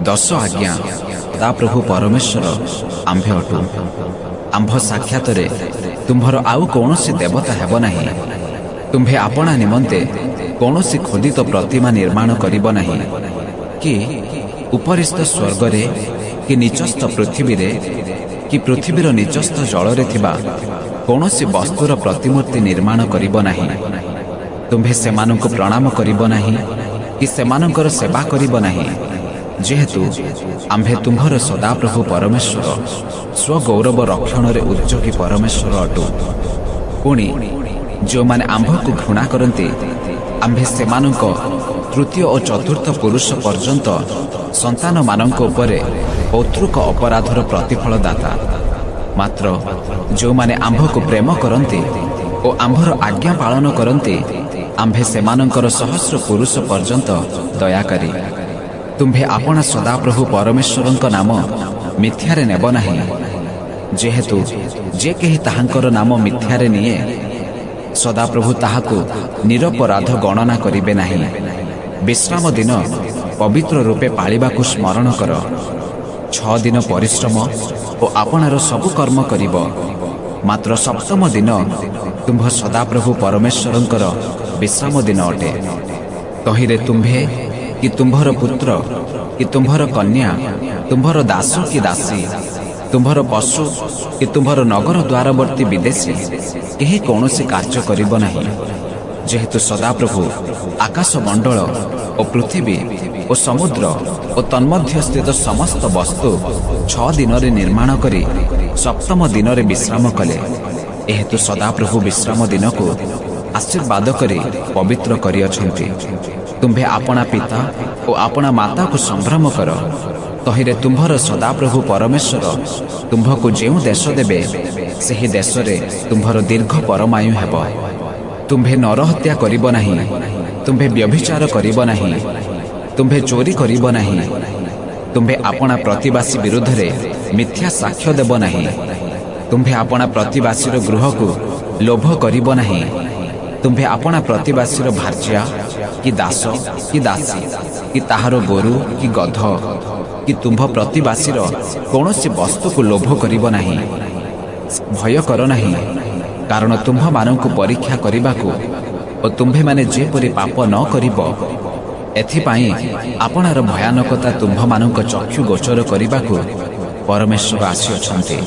दश आज्ञा ता प्रभु परमेश्वर आंभे अटु। आंभ साक्षात तुम्भर आउ कौनसी देवता हेब नाही। तुम्भे आपणा निमंते कौनसी खोदित प्रतिमा निर्माण करिब नाही कि उपरिस्थ स्वर्गरे कि निचस्थ पृथ्वी रे कि पृथ्वीर निचस्थ जलरे थिबा कौनसी वस्तुर प्रतिमूर्ति निर्माण करिब नाही। तुम्भे सेमानंकु प्रणाम करिब नाही कि सेमानंकर सेवा करिब नाही, जेहेतु आंभे तुम्भर सदाप्रभु परमेश्वर स्वगौरव रक्षण उद्योगी परमेश्वर अटु। पुणी जो माने आंभकु घृणा करते आंभे सेमानंक तृतीय और चतुर्थ पुरुष पर्यंत संतान मानंक उपरे पौतृक अपराधर प्रतिफल दाता। मात्र जो माने आंभकु प्रेम करते और आंभर आज्ञा पालन करते आंभे सेमानंकर सहस्र पुरुष पर्यंत दयाकारी। तुम्भे आपणा सदाप्रभु परमेश्वरंक नाम मिथ्यारे नेब नाही, जेहेतु जे केही ताहांकर नाम मिथ्यारे निये सदाप्रभु ताहाकु निरपराध गणना करिबे नाही। विश्राम दिन पवित्र रूपे पाळिबाकु स्मरण कर। 6 दिन परिश्रम और आपणार सबु कर्म करिब, मात्र सप्तम दिन तुम्भ सदाप्रभु परमेश्वरंकर विश्राम दिन अटे। तहिरे तुम्भे कि तुम्भर पुत्र कि तुम्भर कन्या, तुम्भर दास कि दासी, तुम्भर पशु कि तुम्भर नगर द्वारवर्ती विदेशी केही कौनसी कार्य करिब नाही। जेहेतु सदाप्रभु आकाश मंडल और पृथ्वी और समुद्र और तन्मध्य स्थित समस्त वस्तु 6 दिन निर्माण करी सप्तम दिन विश्राम कले। एहेतु सदाप्रभु विश्राम दिन को आशीर्वाद करी पवित्र करिअछन्ति। तुम्भे आपणा पिता और आपणा माता को संभ्रम कर। तहिरे तुम्भर सदाप्रभु परमेश्वर तुम्भको जेउ देश देबे सेही देश रे तुम्भर दीर्घ परमायु हेब। तुम्भे नरहत्या करिब नाही, तुम्भे व्यभिचार करिब नाही, तुम्भे चोरी करिब नाही, तुम्भे आपणा प्रतिवासी विरुद्ध रे मिथ्या साक्ष्य देब नाही, तुम्भे आपणा प्रतिवासीर गृह को लोभ करिब नाही, तुम्भे आपणा प्रतिवासीर भार्या कि दास कि दासी कि ताहार गोरु कि गध कि तुम्भ प्रतिवासीर कौनसी वस्तु को लोभ करिब नाही। भय कर नाही, कारण तुम्भ मानंकु परीक्षा करिबाकु और तुम्भे माने जेपरि पाप न करिब एथिपाई आपणार भयानकता तुम्भ मानंक चक्षु गोचर करिबाकु परमेश्वर आसी अछन्ति।